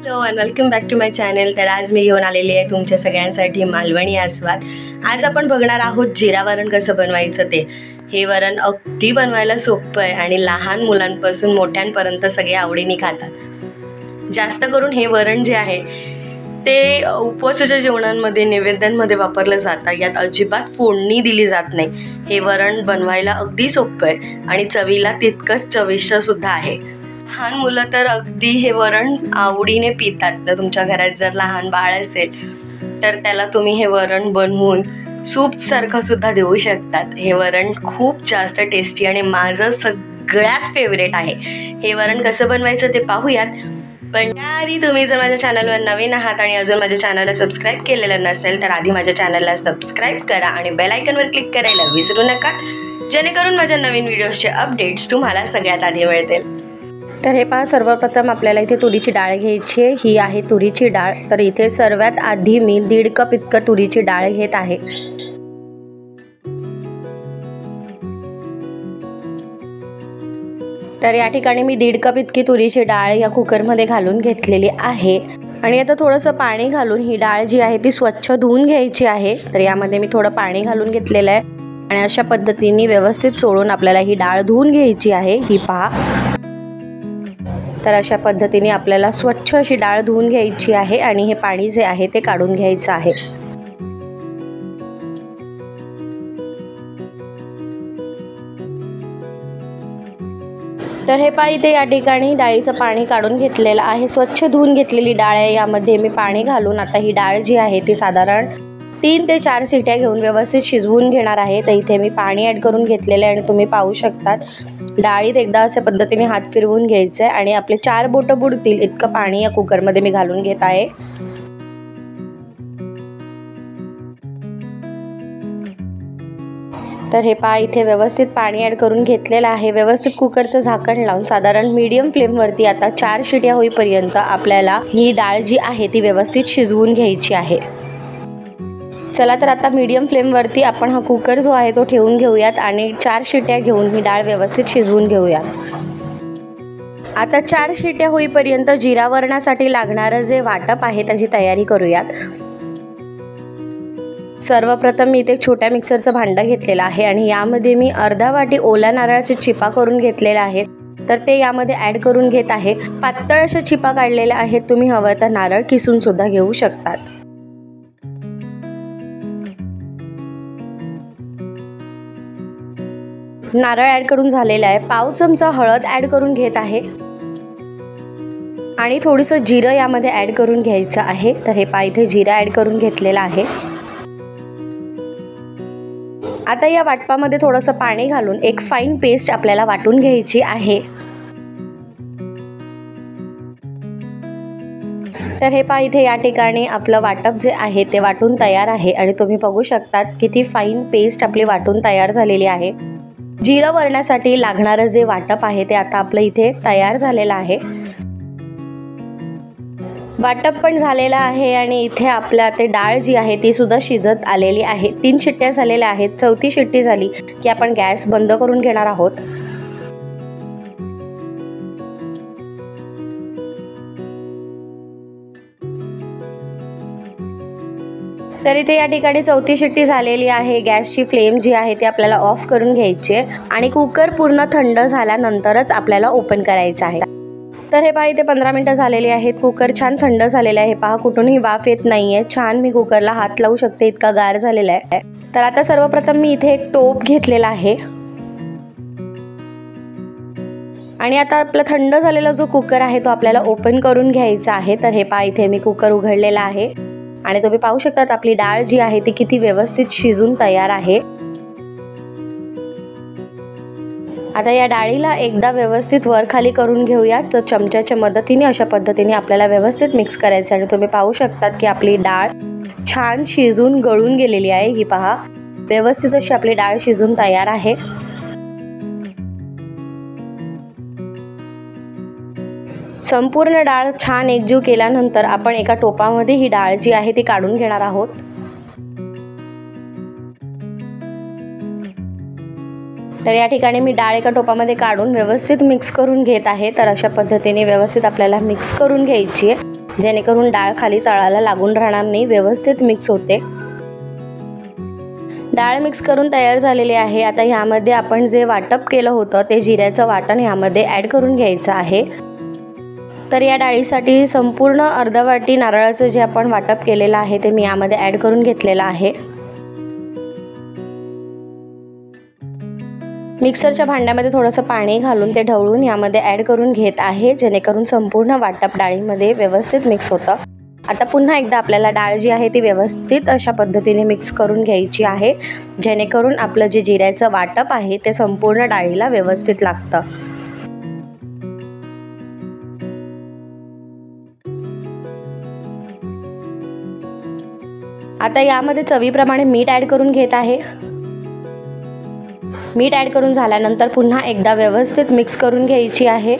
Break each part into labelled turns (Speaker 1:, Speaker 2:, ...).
Speaker 1: Hello and welcome back to my channel. तर आज मी घेऊन आलेली आहे तुमच्या सगळ्यांसाठी मालवणी आस्वाद। आज आपण बघणार आहोत जिरा वरण कसं बनवायचं ते। हे वरण अगदी बनवायला सोपं आहे आणि लहान मुलांपासून मोठ्यांपर्यंत सगळे आवडीने खातात। जास्त करून हे वरण जे आहे ते उपवासाच्या जेवणांमध्ये नैवेद्यांमध्ये वापरलं जातं। यात अजिबात फोडणी दिली जात नाही। हे वरण बनवायला अगदी सोपं आहे आणि चवीला तितकंच चविष्ट सुद्धा आहे। लहान मुलं तर अगदी हे वरण आवडीने पितात। तर तुमच्या घरात जर लहान बाळ असेल तर त्याला तुम्ही हे वरण बनवून सूप सारखं सुद्धा देऊ शकतात। हे वरण खूप जास्त टेस्टी आणि माझं सगळ्यात फेवरेट आहे। हे वरण कसं बनवायचं ते पाहूयात। पण त्याआधी तुम्ही जर माझ्या चॅनलवर नवीन आहात आणि अजून माझ्या चॅनलला सबस्क्राईब केलेलं नसेल तर आधी माझ्या चॅनलला सबस्क्राईब करा आणि बेल आयकॉनवर क्लिक करायला विसरू नका, जेणेकरून माझ्या नवीन व्हिडिओजचे अपडेट्स तुम्हाला सगळ्यात आधी मिळतील।
Speaker 2: तर हे पहा, सर्वप्रथम आपल्याला इथे तुरीची डाळ घ्यायची आहे। ही आहे तुरीची डाळ। तर इथे सर्वात आधी मी 1.5 कप इतकं तुरीची डाळ घेत आहे। तर या ठिकाणी मी 1.5 कप इतकी तुरीची डाळ या कुकरमध्ये घालून घेतलेली आहे आणि आता थोडंसं पाणी घालून ही डाळ जी आहे ती स्वच्छ धुवून घ्यायची आहे। तर यामध्ये मी थोडं पाणी घालून घेतलेलं आहे आणि अशा पद्धतीने व्यवस्थित चोळून आपल्याला ही डाळ धुवून घ्यायची आहे। ही पहा, तर अशा पद्धतीने आपल्याला स्वच्छ अशी डाळ धुवून घ्यायची आहे आणि हे पाणी जे आहे ते काढून घ्यायचं आहे। तर हे पहा, इथे या ठिकाणी डाळीचं पाणी काढून घेतलेलं आहे। स्वच्छ धुवून घेतलेली डाळ आहे। यामध्ये मी पाणी घालून आता ही डाळ जी आहे ती साधारण 3 ते 4 शिट्या घेऊन व्यवस्थित शिजवून घेणार आहे। तर इथे मी पाणी ॲड करून घेतलेलं आहे आणि तुम्ही पाहू शकतात डाळीत एकदा अशा पद्धतीने हात फिरवून घ्यायचं आहे आणि आपले 4 बोटं बुडतील इतकं पाणी या कुकरमध्ये मी घालून घेत आहे। तर हे पहा, इथे व्यवस्थित पाणी ॲड करून घेतलेलं आहे। व्यवस्थित कुकरचं झाकण लावून साधारण मीडियम फ्लेमवरती आता 4 शिट्या होईपर्यंत आपल्याला ही डाळ जी आहे ती व्यवस्थित शिजवून घ्यायची आहे। चला, तर आता मीडियम फ्लेमवरती आपण हा कुकर जो आहे तो ठेवून घेऊयात आणि 4 शिट्या घेऊन ही डाळ व्यवस्थित शिजवून घेऊयात। आता 4 शिट्या होईपर्यंत जिरा वरणासाठी लागणारं जे वाटप आहे त्याची तयारी करूयात। सर्वप्रथम मी इथे एक छोट्या मिक्सरचं भांडं घेतलेलं आहे आणि यामध्ये मी अर्धा वाटी ओल्या नारळाचे चिपा करून घेतलेले आहेत। तर ते यामध्ये ॲड करून घेत आहे। पातळ अशा चिपा काढलेल्या आहेत। तुम्ही हवं तर नारळ किसून सुद्धा घेऊ शकतात। नारळ ॲड करून झालेला आहे। पाव चमचा हळद ॲड करून घेत आहे आणि थोडंसं जिरं यामध्ये ॲड करून घ्यायचं आहे। तर हे पहा, इथे जिरं ॲड करून घेतलेलं आहे। आता या वाटपामध्ये थोडंसं पाणी घालून एक फाईन पेस्ट आपल्याला वाटून घ्यायची आहे। तर हे पहा, इथे या ठिकाणी आपलं वाटप जे आहे ते वाटून तयार आहे आणि तुम्ही बघू शकतात किती फाईन पेस्ट आपली वाटून तयार झालेली आहे। जिरं वरणासाठी लागणारं जे वाटप आहे ते आता आपलं इथे तयार झालेलं आहे। वाटप पण झालेलं आहे आणि इथे आपल्या ते डाळ जी आहे ती सुद्धा शिजत आलेली आहे। 3 शिट्ट्या झालेल्या आहेत। 4थी शिट्टी झाली की आपण गॅस बंद करून घेणार आहोत। तर इथे या ठिकाणी 4थी शिट्टी झालेली आहे। गॅसची फ्लेम जी आहे ती आपल्याला ऑफ करून घ्यायची आहे आणि कुकर पूर्ण थंड झाल्यानंतरच आपल्याला ओपन करायचं आहे। तर हे पहा, इथे 15 मिनिटं झालेली आहेत। कुकर छान थंड झालेलं आहे। पहा, कुठूनही वाफ येत नाहीये। छान मी कुकरला हात लावू शकते इतका गार झालेला आहे। तर आता सर्वप्रथम मी इथे एक टोप घेतलेला आहे आणि आता आपला थंड झालेला जो कुकर आहे तो आपल्याला ओपन करून घ्यायचा आहे। तर हे पहा, इथे मी कुकर उघडलेला आहे आणि तुम्ही पाहू शकतात आपली डाळ जी आहे ती किती व्यवस्थित शिजून तयार आहे। आता या डाळीला एकदा व्यवस्थित वर खाली करून घेऊया। तर चमच्याच्या मदतीने अशा पद्धतीने आपल्याला व्यवस्थित मिक्स करायचं आणि तुम्ही पाहू शकतात की आपली डाळ छान शिजून गळून गेलेली आहे। ही पहा, व्यवस्थित अशी आपली डाळ शिजून तयार आहे। संपूर्ण डाळ छान एकजीव केल्यानंतर आपण एका टोपामध्ये ही डाळ जी आहे ती काढून घेणार आहोत। तर या ठिकाणी मी डाळ एका टोपामध्ये काढून व्यवस्थित मिक्स करून घेत आहे। तर अशा पद्धतीने व्यवस्थित आपल्याला मिक्स करून घ्यायची आहे जेणेकरून डाळ खाली तळाला लागून राहणार नाही, व्यवस्थित मिक्स होते। डाळ मिक्स करून तयार झालेली आहे। आता ह्यामध्ये आपण जे वाटप केलं होतं ते जिऱ्याचं वाटण ह्यामध्ये ॲड करून घ्यायचं आहे। तर या डाळीसाठी संपूर्ण अर्धा वाटी नारळाचं जे आपण वाटप केलेलं आहे ते मी यामध्ये ॲड करून घेतलेलं आहे। मिक्सरच्या भांड्यामध्ये थोडंसं पाणी घालून ते ढवळून यामध्ये ॲड करून घेत आहे, जेणेकरून संपूर्ण वाटप डाळीमध्ये व्यवस्थित मिक्स होतं। आता पुन्हा एकदा आपल्याला डाळ जी आहे ती व्यवस्थित अशा पद्धतीने मिक्स करून घ्यायची आहे, जेणेकरून आपलं जे जिऱ्याचं वाटप आहे ते संपूर्ण डाळीला व्यवस्थित लागतं। आता यामध्ये चवीप्रमाणे मीठ ॲड करून घेत आहे। मीठ ॲड करून झाल्यानंतर पुन्हा एकदा व्यवस्थित मिक्स करून घ्यायची आहे।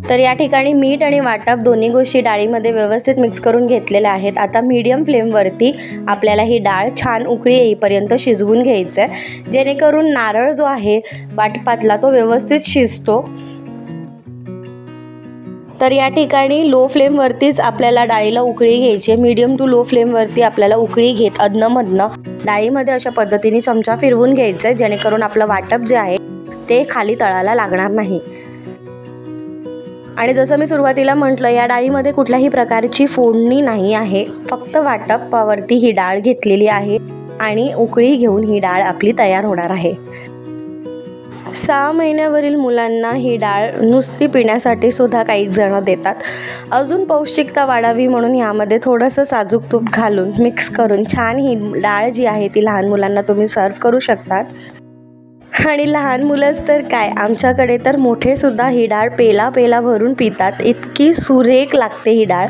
Speaker 2: तर या ठिकाणी मीठ आणि वाटप दोन्ही गोष्टी डाळीमध्ये व्यवस्थित मिक्स करून घेतलेल्या आहेत। आता मीडियम फ्लेमवरती आपल्याला ही डाळ छान उकळी येईपर्यंत शिजवून घ्यायचं आहे, जेणेकरून नारळ जो आहे वाटपातला तो व्यवस्थित शिजतो। तर या ठिकाणी लो फ्लेमवरतीच आपल्याला डाळीला उकळी घ्यायची आहे। मीडियम टू लो फ्लेमवरती आपल्याला उकळी घेत अधनंमधनं डाळीमध्ये अशा पद्धतीने चमचा फिरवून घ्यायचं आहे, जेणेकरून आपलं वाटप जे आहे ते खाली तळाला लागणार नाही। आणि जसं मी सुरुवातीला म्हटलं, या डाळीमध्ये कुठल्याही प्रकारची फोडणी नाही आहे, फक्त वाटपावरती ही डाळ घेतलेली आहे आणि उकळी घेऊन ही डाळ आपली तयार होणार आहे। 6 महिन्यावरील मुलांना ही डाळ नुसती पिण्यासाठी सुद्धा काही जण देतात। अजून पौष्टिकता वाढावी म्हणून यामध्ये थोडंसं साजूक तूप घालून मिक्स करून छान ही डाळ जी आहे ती लहान मुलांना तुम्ही सर्व करू शकतात। आणि लहान मुलंच तर काय, आमच्याकडे तर मोठे सुद्धा ही डाळ पेला पेला भरून पितात, इतकी सुरेख लागते ही डाळ।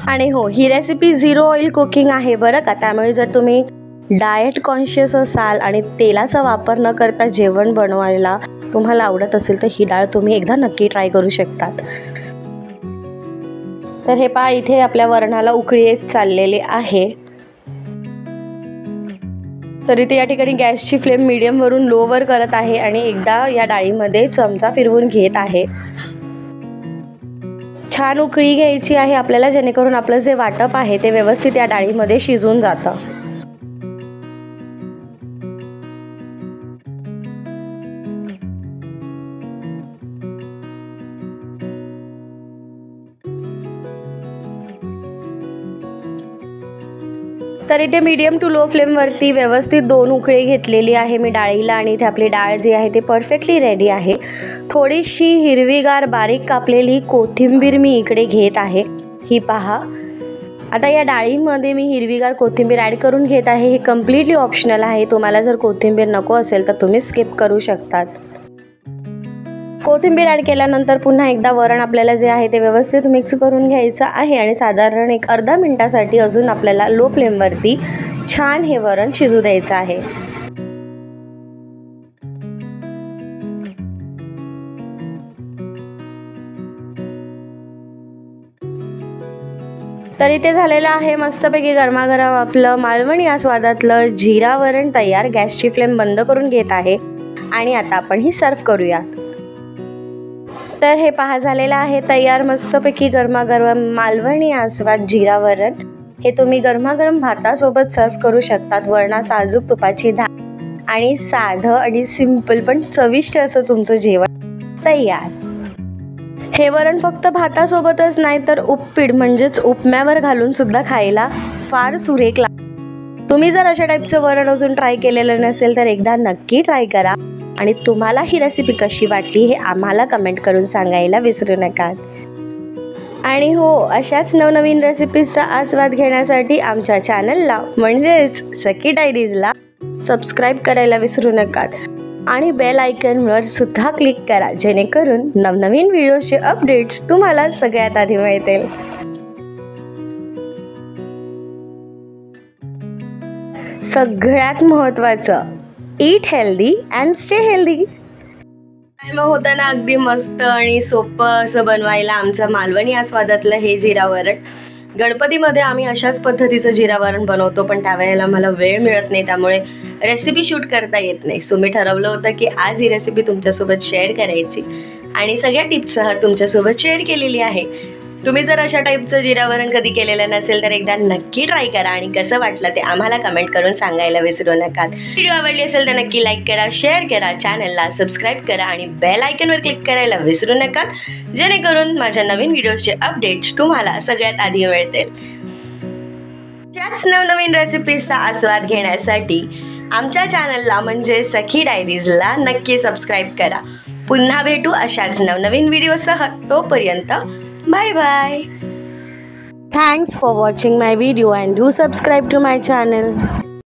Speaker 2: आणि हो, ही रेसिपी 0 ऑइल कुकिंग आहे बरं का, त्यामुळे जर तुम्ही डाएट कॉन्शियस असाल आणि तेलाचा वापर न करता जेवण बनवायला तुम्हाला आवडत असेल तर ही डाळ तुम्ही एकदा नक्की ट्राय करू शकतात। तर हे पहा, इथे आपल्या वरणाला उकळी येत चाललेली आहे। तर इथे या ठिकाणी गॅसची फ्लेम मीडियमवरून लोवर करत आहे आणि एकदा या डाळीमध्ये चमचा फिरवून घेत आहे। छान उकळी घ्यायची आहे आपल्याला, जेणेकरून आपलं जे वाटप आहे ते व्यवस्थित या डाळीमध्ये शिजून जातं। तर इथे मीडियम टू लो फ्लेमवरती व्यवस्थित 2 उकळी घेतलेली आहे मी डाळीला आणि इथे आपली डाळ जी आहे ते परफेक्टली रेडी आहे। थोडीशी हिरवीगार बारीक कापलेली कोथिंबीर मी इकडे घेत आहे, ही पहा। आता या डाळीमध्ये मी हिरवीगार कोथिंबीर ॲड करून घेत आहे। हे कम्प्लिटली ऑप्शनल आहे, तुम्हाला जर कोथिंबीर नको असेल तर तुम्ही स्किप करू शकतात। कोथिंबीर ॲड केल्यानंतर पुन्हा एकदा वरण आपल्याला जे आहे ते व्यवस्थित मिक्स करून घ्यायचं आहे आणि साधारण एक अर्धा मिनिटासाठी अजून आपल्याला लो फ्लेमवरती छान हे वरण शिजू द्यायचं आहे। तर इथे झालेलं आहे मस्तपैकी गरमागरम आपलं मालवणी या स्वादातलं जिरा वरण तयार। गॅसची फ्लेम बंद करून घेत आहे आणि आता आपण ही सर्व करूयात। तर हे पहा, झालेलं आहे तयार मस्तपैकी गरमागरम मालवणी आस्वाद जिरा वरण। हे तुम्ही गरमागरम भातासोबत सर्व करू शकतात। वरणा साजूक तुपाची धार आणि साधं आणि सिंपल पण चविष्ट असं तुमचं जेवण तयार। हे वरण फक्त भातासोबतच नाही तर उपपीठ म्हणजेच उपम्यावर घालून सुद्धा खायला फार सुरेख लागतं। तुम्ही जर अशा टाईपचं वरण अजून ट्राय केलेलं नसेल तर एकदा नक्की ट्राय करा आणि तुम्हाला ही रेसिपी कशी वाटली हे आम्हाला कमेंट करून सांगायला विसरू नका। आणि हो, अशाच नवनवीन रेसिपीजचा आस्वाद घेण्यासाठी आमच्या चॅनलला म्हणजेच सखी डायरीजला सबस्क्राईब करायला विसरू नका आणि बेल आयकॉनवर सुद्धा क्लिक करा, जेणेकरून नवनवीन व्हिडिओचे अपडेट्स तुम्हाला सगळ्यात आधी मिळतील। सगळ्यात महत्त्वाचं, eat healthy and stay healthy. मग होतं ना अगदी मस्त आणि सोपं असं बनवायला आमचं मालवणी या स्वादातलं हे जिरा वरण। गणपतीमध्ये आम्ही अशाच पद्धतीचं जिरा वरण बनवतो, पण त्यावेळेला मला वेळ मिळत नाही, त्यामुळे रेसिपी शूट करता येत नाही। सो मी ठरवलं होतं की आज ही रेसिपी तुमच्यासोबत शेअर करायची
Speaker 1: आणि सगळ्या टिप्ससह तुमच्यासोबत शेअर केलेली आहे. तुम्ही जर अशा टाईपचं जिरा वरण कधी केलेलं नसेल तर एकदा नक्की ट्राय करा आणि कसं वाटलं ते आम्हाला कमेंट करून सांगायला विसरू नका. व्हिडिओ आवडली असेल तर नक्की लाईक करा, शेअर करा, चॅनलला सबस्क्राईब करा आणि बेल आयकॉनवर क्लिक करायला विसरू नका, जेणेकरून माझ्या नवीन व्हिडिओजचे अपडेट्स तुम्हाला सगळ्यात आधी मिळतील. त्याच नवनवीन रेसिपीजचा आस्वाद घेण्यासाठी आमच्या चॅनलला म्हणजे सखी डायरीजला नक्की सबस्क्राईब करा. पुन्हा भेटू अशाच नवनवीन व्हिडिओसह. तोपर्यंत bye bye.
Speaker 2: Thanks for watching my video and do subscribe to my channel.